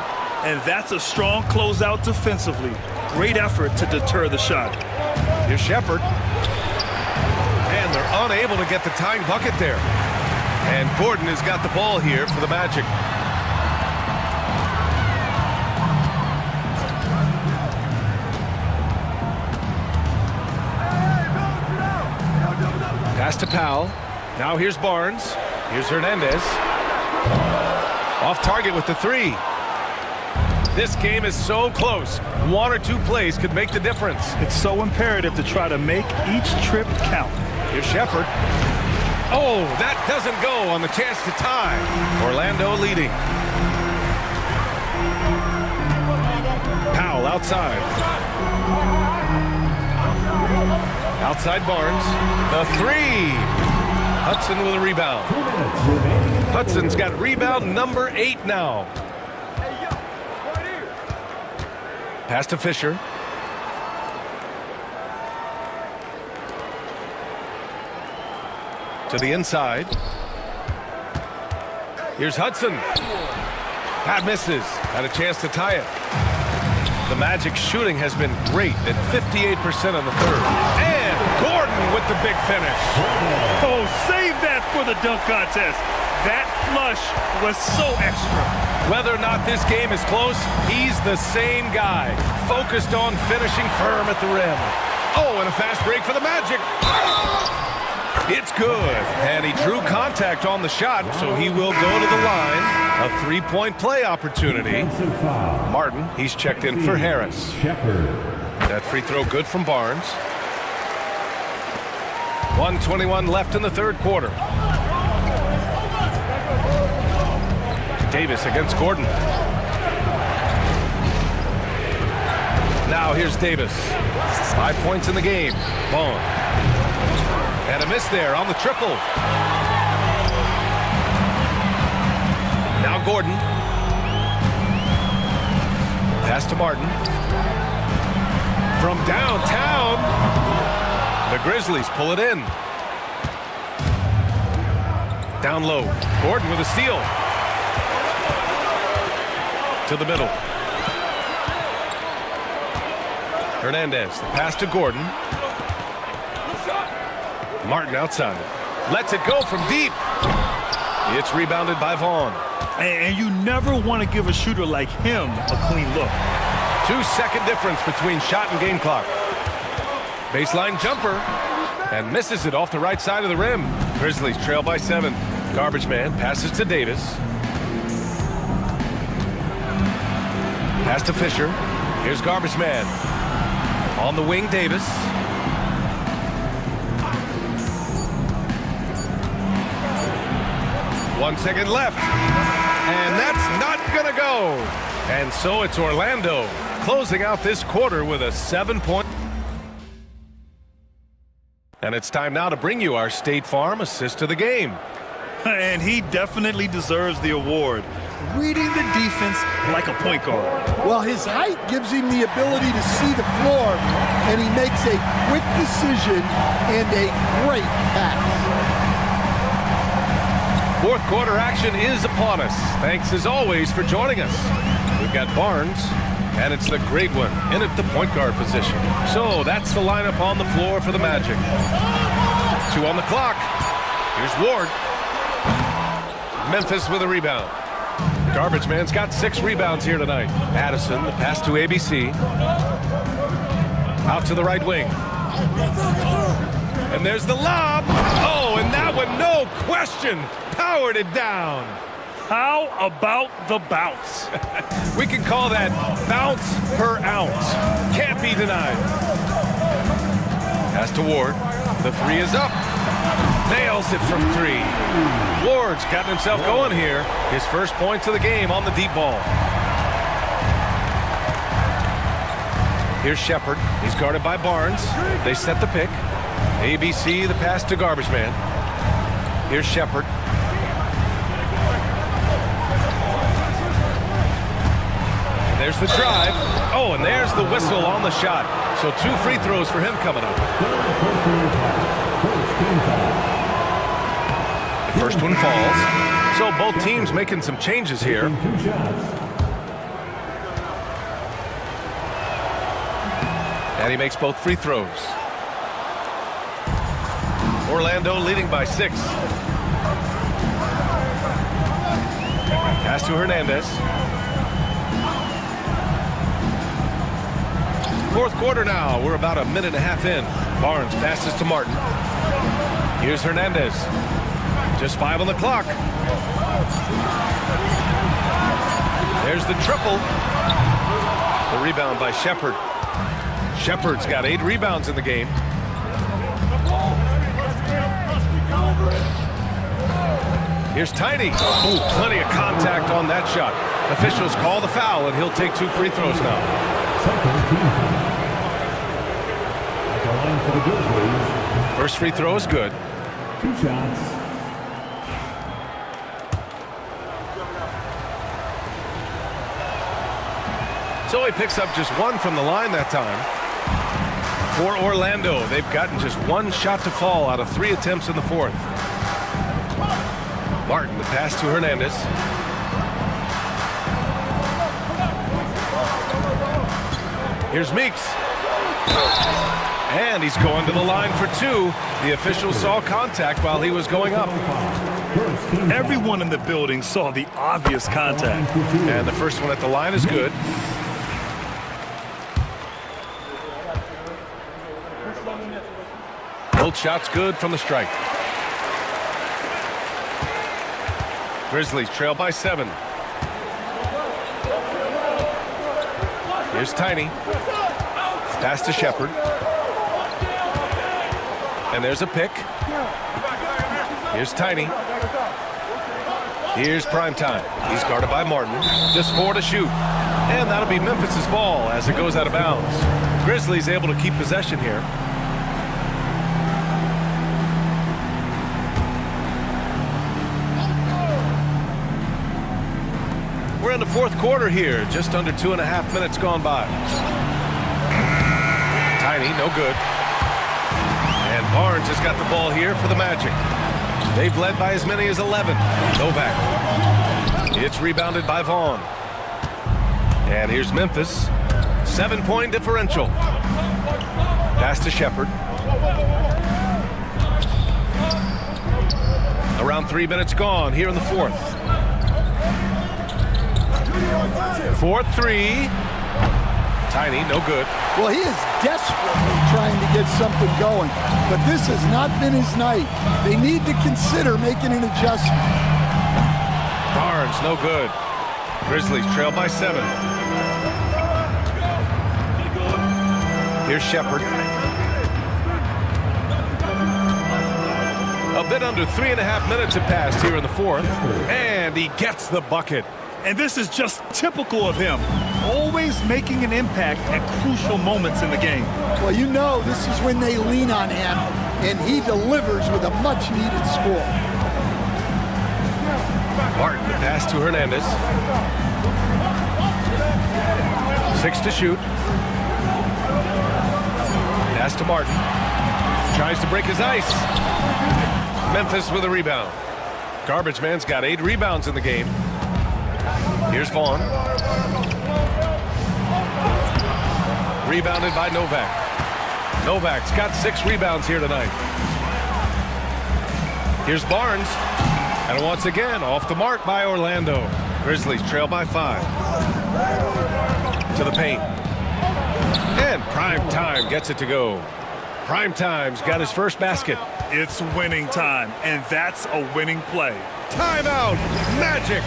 And that's a strong closeout defensively. Great effort to deter the shot. Here's Shepard. And they're unable to get the tying bucket there. And Gordon has got the ball here for the Magic. Pass to Powell. Now here's Barnes. Here's Hernandez. Off target with the 3. This game is so close. 1 or 2 plays could make the difference. It's so imperative to try to make each trip count. Here's Shepard. Oh, that doesn't go on the chance to tie. Orlando leading. Powell outside. Outside Barnes. The 3. Hudson with a rebound. Hudson's got rebound number 8 now. Pass to Fisher. To the inside. Here's Hudson. That misses. Had a chance to tie it. The Magic shooting has been great at 58% in the third. And Gordon with the big finish. Oh, save that for the dunk contest. That flush was so extra. Whether or not this game is close, he's the same guy. Focused on finishing firm at the rim. Oh, and a fast break for the Magic. It's good. And he drew contact on the shot, so he will go to the line. A 3-point play opportunity. Martin, he's checked in for Harris. That free throw good from Barnes. 1:21 left in the third quarter. Davis against Gordon. Now here's Davis. 5 points in the game. Vaughn. And a miss there on the triple. Now Gordon. Pass to Martin. From downtown, the Grizzlies pull it in. Down low. Gordon with a steal. To the middle. Hernandez, the pass to Gordon. Martin outside. Lets it go from deep. It's rebounded by Vaughn. And you never want to give a shooter like him a clean look. 2-second difference between shot and game clock. Baseline jumper. And misses it off the right side of the rim. Grizzlies trail by 7. Garbage man passes to Davis. Pass to Fisher. Here's Garbage man. On the wing, Davis. One second left. And that's not going to go. And so it's Orlando closing out this quarter with a 7-point. And it's time now to bring you our State Farm assist of the game. And he definitely deserves the award. Reading the defense like a point guard. Well, his height gives him the ability to see the floor, and he makes a quick decision and a great pass. Fourth quarter action is upon us. Thanks as always for joining us. We've got Barnes, and it's the great one in at the point guard position. So that's the lineup on the floor for the Magic. 2 on the clock. Here's Ward. Memphis with a rebound. Garbage man's got 6 rebounds here tonight. Addison, the pass to ABC. Out to the right wing. And there's the lob. Oh, and that one, no question, powered it down. How about the bounce? We can call that bounce per ounce. Can't be denied. Pass to Ward. The 3 is up. Nails it from 3. Ward's gotten himself going here. His first points of the game on the deep ball. Here's Shepard. He's guarded by Barnes. They set the pick. ABC, the pass to Garbage man. Here's Shepard. And there's the drive. Oh, and there's the whistle on the shot. So 2 free throws for him coming up. The first one falls. So both teams making some changes here. And he makes both free throws. Orlando leading by 6. Pass to Hernandez. Fourth quarter now. We're about a minute and a half in. Barnes passes to Martin. Here's Hernandez. Just 5 on the clock. There's the triple. The rebound by Shepard. Shepard's got 8 rebounds in the game. Here's Tiny. Ooh, plenty of contact on that shot. Officials call the foul, and he'll take 2 free throws now. First free throw is good. 2 shots. So he picks up just 1 from the line that time. For Orlando, they've gotten just 1 shot to fall out of 3 attempts in the fourth. Martin, the pass to Hernandez. Here's Meeks. And he's going to the line for 2. The official saw contact while he was going up. Everyone in the building saw the obvious contact. And the first one at the line is good. Both shots good from the strike. Grizzlies trail by 7. Here's Tiny. Pass to Shepard. And there's a pick. Here's Tiny. Here's Primetime. He's guarded by Martin. Just 4 to shoot. And that'll be Memphis's ball as it goes out of bounds. Grizzlies able to keep possession here. We're in the fourth quarter here, just under 2.5 minutes gone by. Tiny, no good. And Barnes has got the ball here for the Magic. They've led by as many as 11. Novak. It's rebounded by Vaughn. And here's Memphis. 7-point differential. Pass to Shepherd. Around 3 minutes gone here in the fourth. 4-3. Tiny, no good. Well, he is desperately trying to get something going, but this has not been his night. They need to consider making an adjustment. Barnes, no good. Grizzlies trail by 7. Here's Shepherd. A bit under 3.5 minutes have passed here in the fourth, and he gets the bucket. And this is just typical of him, always making an impact at crucial moments in the game. Well, you know this is when they lean on him, and he delivers with a much-needed score. Martin, the pass to Hernandez. 6 to shoot. Pass to Martin. Tries to break his ice. Memphis with a rebound. Garbage man's got 8 rebounds in the game. Here's Vaughn. Rebounded by Novak. Novak's got 6 rebounds here tonight. Here's Barnes. And once again, off the mark by Orlando. Grizzlies trail by 5. To the paint. And Prime Time gets it to go. Prime Time's got his first basket. It's winning time, and that's a winning play. Timeout, Magic.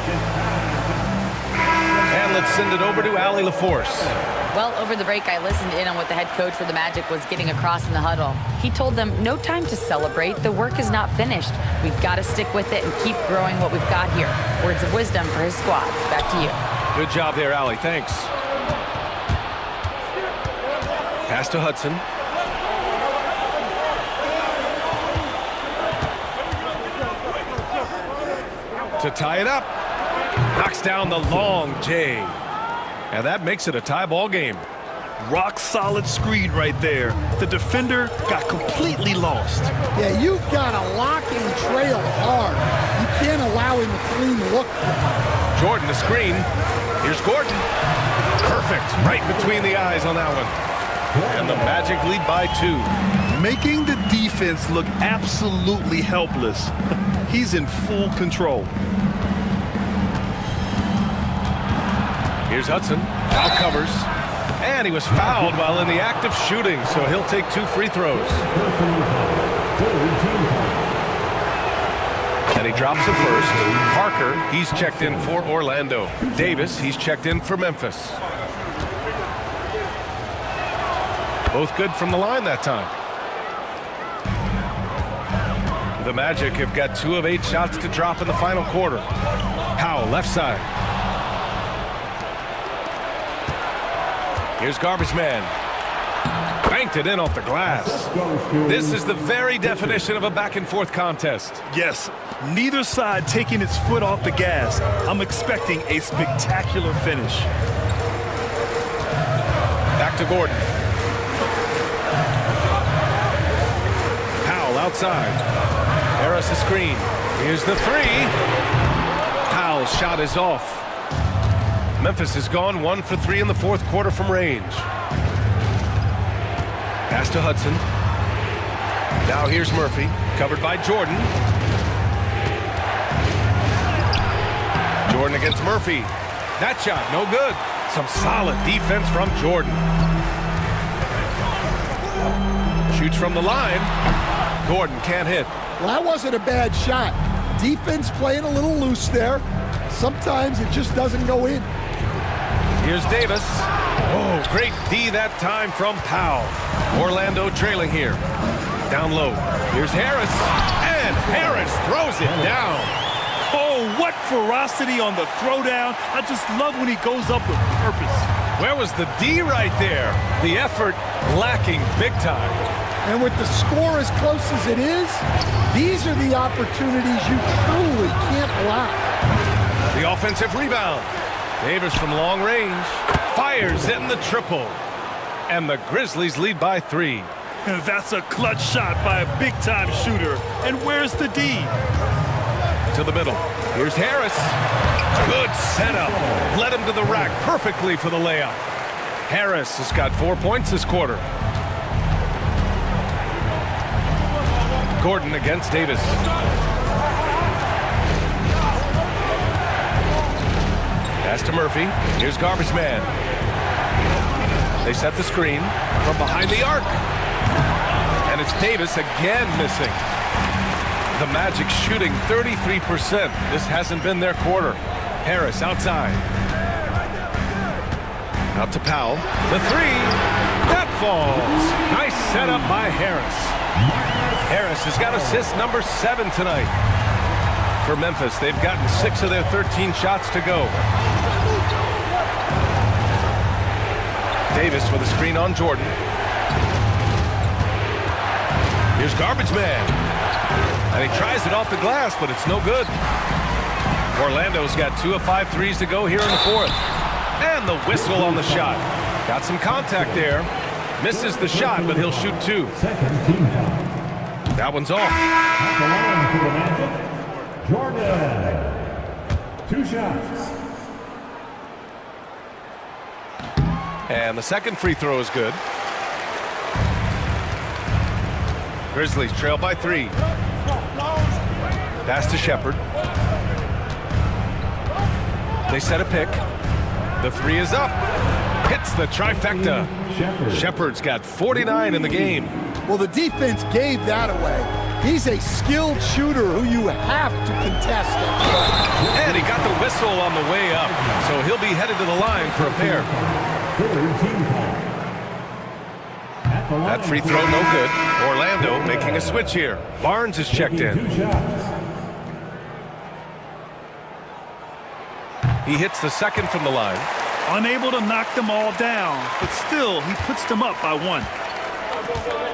And let's send it over to Allie LaForce. Well, over the break, I listened in on what the head coach for the Magic was getting across in the huddle. He told them, no time to celebrate. The work is not finished. We've got to stick with it and keep growing what we've got here. Words of wisdom for his squad. Back to you. Good job there, Allie. Thanks. Pass to Hudson. To tie it up. Knocks down the long J. And that makes it a tie ball game. Rock solid screen right there. The defender got completely lost. Yeah, you've got to lock and trail hard. You can't allow him a clean look. Jordan, the screen. Here's Gordon. Perfect. Right between the eyes on that one. And the Magic lead by 2. Making the defense look absolutely helpless. He's in full control. Here's Hudson. Foul covers. And he was fouled while in the act of shooting, so he'll take 2 free throws. And he drops the first. Parker, he's checked in for Orlando. Davis, he's checked in for Memphis. Both good from the line that time. The Magic have got 2 of 8 shots to drop in the final quarter. Powell, left side. Here's Garbage Man. Banked it in off the glass. This is the very definition of a back-and-forth contest. Yes, neither side taking its foot off the gas. I'm expecting a spectacular finish. Back to Gordon. Powell outside. Harris a screen. Here's the 3. Powell's shot is off. Memphis has gone 1 for 3 in the fourth quarter from range. Pass to Hudson. Now here's Murphy, covered by Jordan. Jordan against Murphy. That shot, no good. Some solid defense from Jordan. Shoots from the line. Gordon can't hit. Well, that wasn't a bad shot. Defense playing a little loose there. Sometimes it just doesn't go in. Here's Davis. Oh, great D that time from Powell. Orlando trailing here. Down low. Here's Harris. And Harris throws it down. Oh, what ferocity on the throwdown. I just love when he goes up with purpose. Where was the D right there? The effort lacking big time. And with the score as close as it is, these are the opportunities you truly can't allow. The offensive rebound. Davis from long range fires in the triple. And the Grizzlies lead by 3. And that's a clutch shot by a big-time shooter. And where's the D? To the middle. Here's Harris. Good setup. Led him to the rack perfectly for the layup. Harris has got 4 points this quarter. Gordon against Davis. Pass to Murphy. Here's Garbage Man. They set the screen from behind the arc. And it's Davis again missing. The Magic shooting 33%. This hasn't been their quarter. Harris outside. Out to Powell. The 3. That falls. Nice setup by Harris. Harris has got assist number 7 tonight. For Memphis, they've gotten 6 of their 13 shots to go. Davis with a screen on Jordan. Here's Garbage Man. And he tries it off the glass, but it's no good. Orlando's got 2 of 5 threes to go here in the 4th. And the whistle on the shot. Got some contact there. Misses the shot, but he'll shoot 2. Second team foul. That one's off. At the line for the Magic, Jordan. 2 shots. And the second free throw is good. Grizzlies trail by 3. Pass to Shepherd. They set a pick. The 3 is up. Hits the trifecta. Shepherd's got 49 in the game. Well, the defense gave that away. He's a skilled shooter who you have to contest it. And he got the whistle on the way up. So he'll be headed to the line for a pair. Third team foul. At the line That free throw no good. Orlando making a switch here. Barnes is checked in. 2 shots. He hits the second from the line. Unable to knock them all down, but still, he puts them up by 1.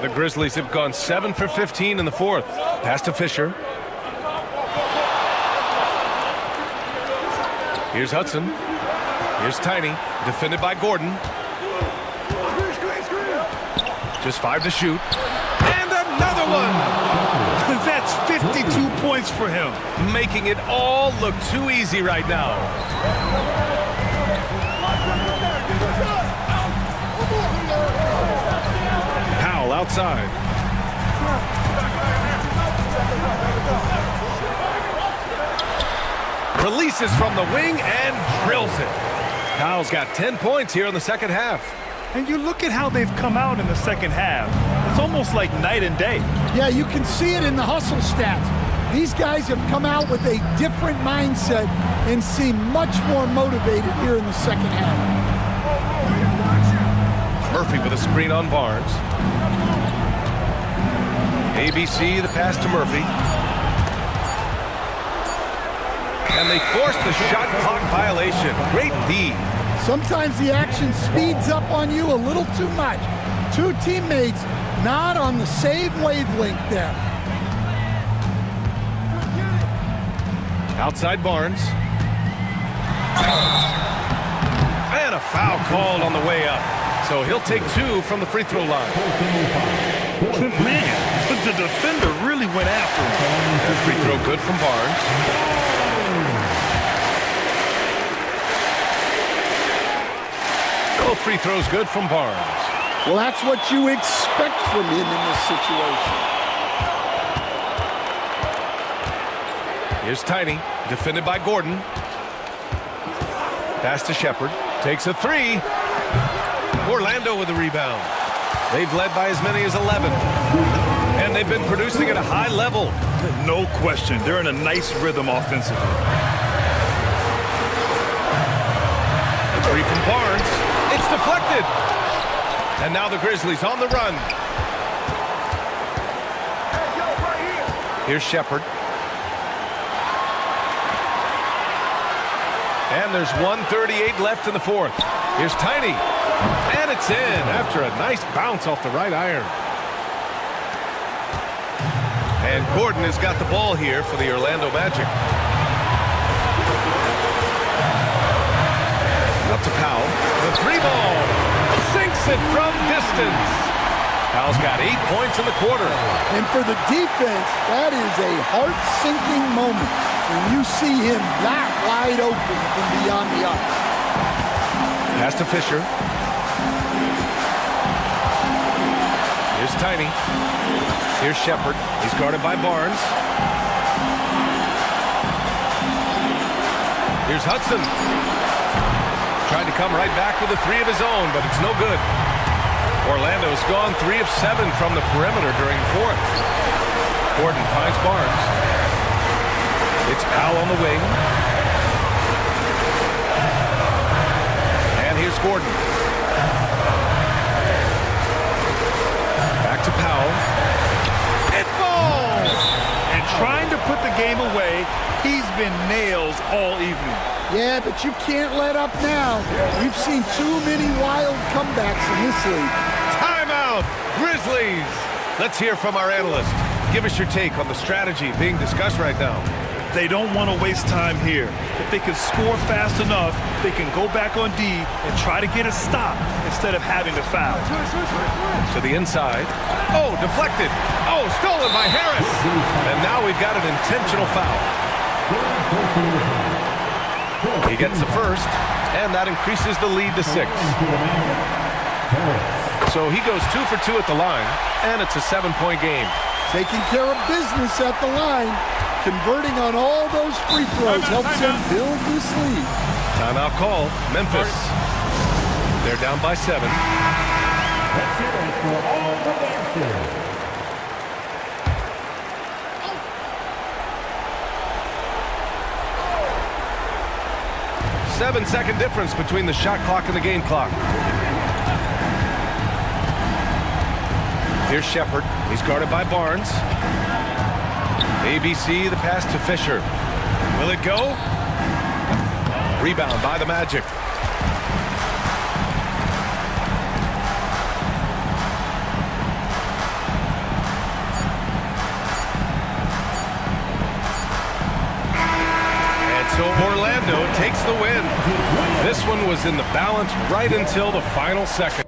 The Grizzlies have gone 7 for 15 in the 4th. Pass to Fisher. Here's Hudson. Here's Tiny. Defended by Gordon. Just 5 to shoot. And another one! That's 52 points for him. Making it all look too easy right now. Powell outside. Releases from the wing and drills it. Powell's got 10 points here in the second half. And you look at how they've come out in the second half. It's almost like night and day. Yeah, you can see it in the hustle stats. These guys have come out with a different mindset and seem much more motivated here in the second half. Murphy with a screen on Barnes. ABC, the pass to Murphy. And they force the shot clock violation. Great D. Sometimes the action speeds up on you a little too much. 2 teammates not on the same wavelength there. Outside Barnes. And a foul called on the way up. So he'll take 2 from the free throw line. Man, the defender really went after him. That free throw good from Barnes. Both free throws good from Barnes. Well, that's what you expect from him in this situation. Here's Tiny, defended by Gordon. Pass to Shepherd. Takes a 3. Orlando with the rebound. They've led by as many as 11. And they've been producing at a high level. No question. They're in a nice rhythm offensively. The 3 from Barnes. It's deflected. And now the Grizzlies on the run. Here's Shepherd. And there's 1:38 left in the 4th. Here's Tiny. And it's in after a nice bounce off the right iron. And Gordon has got the ball here for the Orlando Magic. Up to Powell. The three ball. Sinks it from distance. Powell's got 8 points in the quarter. And for the defense, that is a heart-sinking moment when you see him that wide open from beyond the arc. Pass to Fisher. Here's Tiny. Here's Shepard. He's guarded by Barnes. Here's Hudson. Tried to come right back with a three of his own, but it's no good. Orlando's gone 3 of 7 from the perimeter during the fourth. Gordon finds Barnes. It's Powell on the wing. And here's Gordon. Back to Powell. It falls! And trying to put the game away, he's been nails all evening. Yeah, but you can't let up now. We've seen too many wild comebacks in this league. Timeout, Grizzlies. Let's hear from our analyst. Give us your take on the strategy being discussed right now. They don't want to waste time here. If they can score fast enough, they can go back on D and try to get a stop instead of having to foul. To the inside. Oh, deflected. Oh, stolen by Harris. And now we've got an intentional foul. He gets the first, and that increases the lead to 6. So he goes 2 for 2 at the line, and it's a 7-point game. Taking care of business at the line, converting on all those free throws helps them build this lead. Timeout call, Memphis. They're down by 7. Let's hear it for all the dancers. 7-second difference between the shot clock and the game clock. Here's Shepard. He's guarded by Barnes. ABC, the pass to Fisher. Will it go? Rebound by the Magic. So Orlando takes the win. This one was in the balance right until the final second.